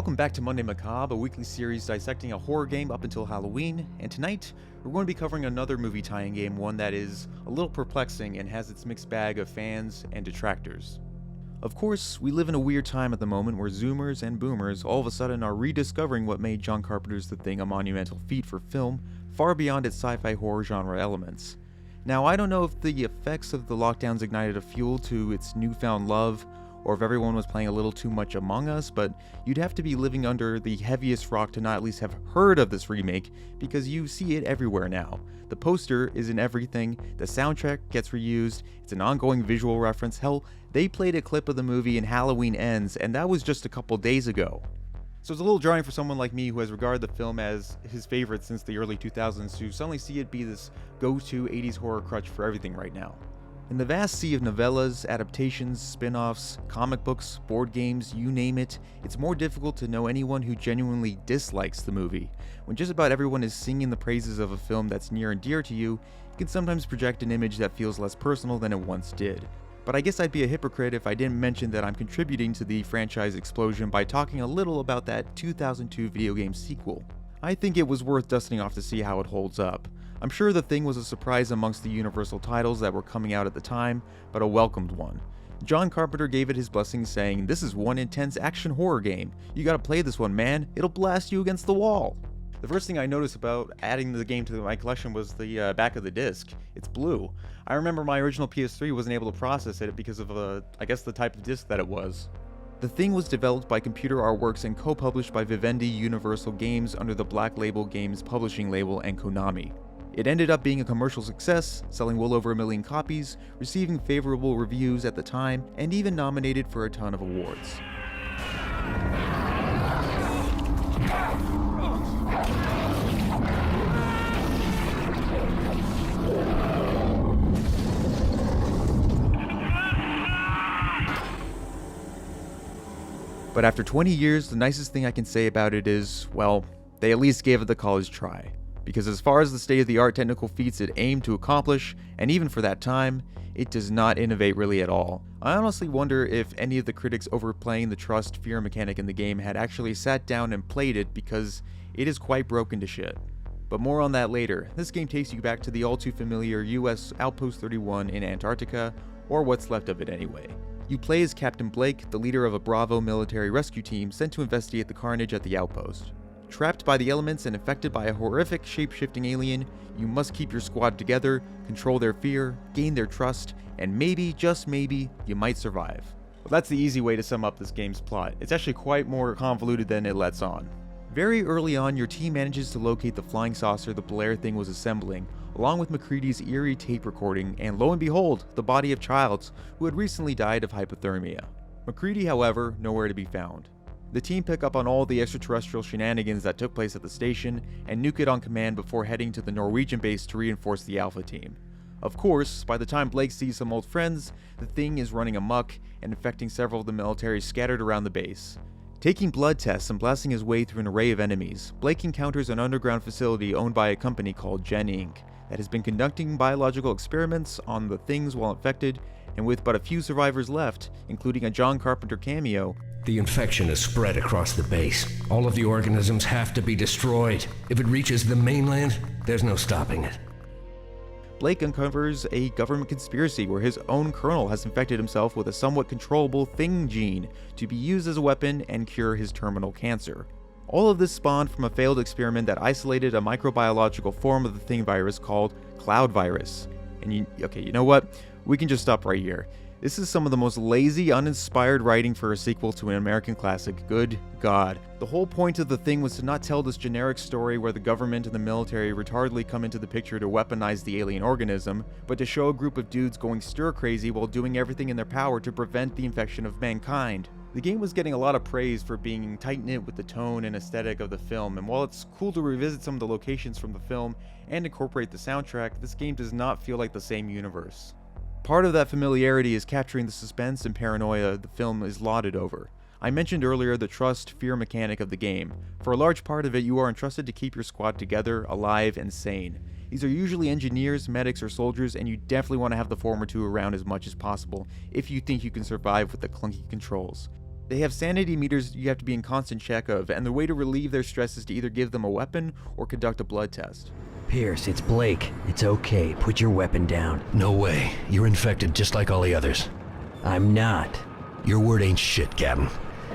Welcome back to Monday Macabre, a weekly series dissecting a horror game up until Halloween, and tonight we're going to be covering another movie tie-in game, one that is a little perplexing and has its mixed bag of fans and detractors. Of course, we live in a weird time at the moment where Zoomers and Boomers all of a sudden are rediscovering what made John Carpenter's The Thing a monumental feat for film, far beyond its sci-fi horror genre elements. Now, I don't know if the effects of the lockdowns ignited a fuel to its newfound love, or if everyone was playing a little too much Among Us, but you'd have to be living under the heaviest rock to not at least have heard of this remake, because you see it everywhere now. The poster is in everything, the soundtrack gets reused, it's an ongoing visual reference, hell, they played a clip of the movie in Halloween Ends, and that was just a couple days ago. So it's a little jarring for someone like me who has regarded the film as his favorite since the early 2000s to suddenly see it be this go-to 80s horror crutch for everything right now. In the vast sea of novellas, adaptations, spin-offs, comic books, board games, you name it, it's more difficult to know anyone who genuinely dislikes the movie. When just about everyone is singing the praises of a film that's near and dear to you, it can sometimes project an image that feels less personal than it once did. But I guess I'd be a hypocrite if I didn't mention that I'm contributing to the franchise explosion by talking a little about that 2002 video game sequel. I think it was worth dusting off to see how it holds up. I'm sure The Thing was a surprise amongst the Universal titles that were coming out at the time, but a welcomed one. John Carpenter gave it his blessing, saying, "This is one intense action horror game. You gotta play this one, man. It'll blast you against the wall." The first thing I noticed about adding the game to my collection was the back of the disc. It's blue. I remember my original PS3 wasn't able to process it because of, I guess, the type of disc that it was. The Thing was developed by Computer Artworks and co-published by Vivendi Universal Games under the Black Label Games publishing label and Konami. It ended up being a commercial success, selling well over 1 million copies, receiving favorable reviews at the time, and even nominated for a ton of awards. But after 20 years, the nicest thing I can say about it is, well, they at least gave it the college try. Because as far as the state-of-the-art technical feats it aimed to accomplish, and even for that time, it does not innovate really at all. I honestly wonder if any of the critics overplaying the trust fear mechanic in the game had actually sat down and played it, because it is quite broken to shit. But more on that later. This game takes you back to the all-too-familiar US Outpost 31 in Antarctica, or what's left of it anyway. You play as Captain Blake, the leader of a Bravo military rescue team sent to investigate the carnage at the outpost. Trapped by the elements and infected by a horrific shape-shifting alien, you must keep your squad together, control their fear, gain their trust, and maybe, just maybe, you might survive. Well, that's the easy way to sum up this game's plot. It's actually quite more convoluted than it lets on. Very early on, your team manages to locate the flying saucer the Blair Thing was assembling, along with MacReady's eerie tape recording, and lo and behold, the body of Childs, who had recently died of hypothermia. MacReady, however, nowhere to be found. The team pick up on all the extraterrestrial shenanigans that took place at the station and nuke it on command before heading to the Norwegian base to reinforce the Alpha team. Of course, by the time Blake sees some old friends, the Thing is running amok and infecting several of the military scattered around the base. Taking blood tests and blasting his way through an array of enemies, Blake encounters an underground facility owned by a company called Gen Inc. that has been conducting biological experiments on the Things while infected, and with but a few survivors left, including a John Carpenter cameo, the infection is spread across the base. All of the organisms have to be destroyed. If it reaches the mainland, there's no stopping it. Blake uncovers a government conspiracy where his own colonel has infected himself with a somewhat controllable Thing gene to be used as a weapon and cure his terminal cancer. All of this spawned from a failed experiment that isolated a microbiological form of the Thing virus called Cloud virus. And you know what? We can just stop right here. This is some of the most lazy, uninspired writing for a sequel to an American classic. Good God. The whole point of The Thing was to not tell this generic story where the government and the military retardedly come into the picture to weaponize the alien organism, but to show a group of dudes going stir-crazy while doing everything in their power to prevent the infection of mankind. The game was getting a lot of praise for being tight-knit with the tone and aesthetic of the film, and while it's cool to revisit some of the locations from the film and incorporate the soundtrack, this game does not feel like the same universe. Part of that familiarity is capturing the suspense and paranoia the film is lauded over. I mentioned earlier the trust-fear mechanic of the game. For a large part of it, you are entrusted to keep your squad together, alive, and sane. These are usually engineers, medics, or soldiers, and you definitely want to have the former two around as much as possible if you think you can survive with the clunky controls. They have sanity meters you have to be in constant check of, and the way to relieve their stress is to either give them a weapon or conduct a blood test. Pierce, it's Blake. It's okay. Put your weapon down. No way. You're infected just like all the others. I'm not. Your word ain't shit, Captain.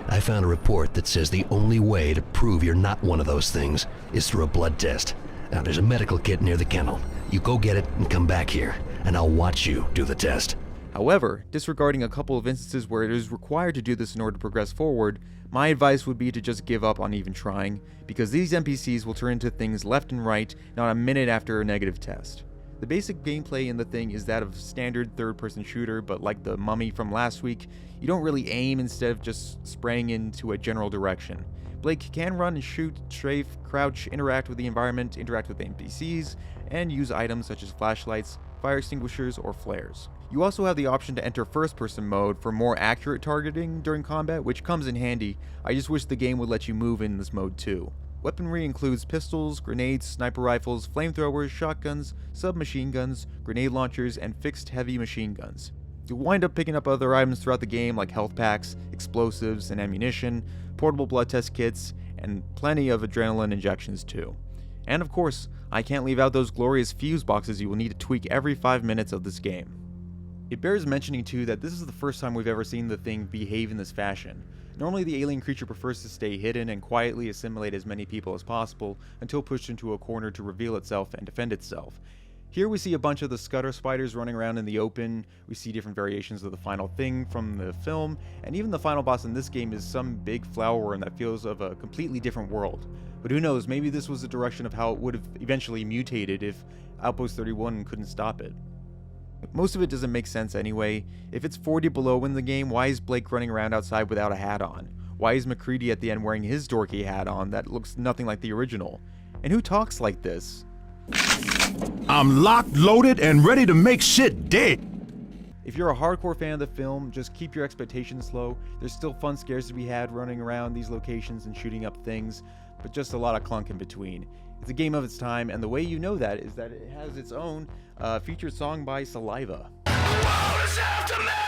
I found a report that says the only way to prove you're not one of those things is through a blood test. Now, there's a medical kit near the kennel. You go get it and come back here, and I'll watch you do the test. However, disregarding a couple of instances where it is required to do this in order to progress forward, my advice would be to just give up on even trying, because these NPCs will turn into things left and right not a minute after a negative test. The basic gameplay in the thing is that of standard third-person shooter, but like the Mummy from last week, you don't really aim instead of just spraying into a general direction. Blake can run and shoot, strafe, crouch, interact with the environment, interact with the NPCs, and use items such as flashlights, fire extinguishers, or flares. You also have the option to enter first-person mode for more accurate targeting during combat, which comes in handy. I just wish the game would let you move in this mode too. Weaponry includes pistols, grenades, sniper rifles, flamethrowers, shotguns, submachine guns, grenade launchers, and fixed heavy machine guns. You'll wind up picking up other items throughout the game like health packs, explosives and ammunition, portable blood test kits, and plenty of adrenaline injections too. And of course, I can't leave out those glorious fuse boxes you will need to tweak every 5 minutes of this game. It bears mentioning too that this is the first time we've ever seen the thing behave in this fashion. Normally the alien creature prefers to stay hidden and quietly assimilate as many people as possible until pushed into a corner to reveal itself and defend itself. Here we see a bunch of the Scudder spiders running around in the open, we see different variations of the final thing from the film, and even the final boss in this game is some big flower worm that feels of a completely different world. But who knows, maybe this was the direction of how it would have eventually mutated if Outpost 31 couldn't stop it. Most of it doesn't make sense anyway. If it's 40 below in the game, why is Blake running around outside without a hat on? Why is McCready at the end wearing his dorky hat on that looks nothing like the original? And who talks like this? I'm locked, loaded, and ready to make shit dead. If you're a hardcore fan of the film, just keep your expectations low. There's still fun scares to be had running around these locations and shooting up things, but just a lot of clunk in between. It's a game of its time, and the way you know that is that it has its own featured song by Saliva. The world is after me!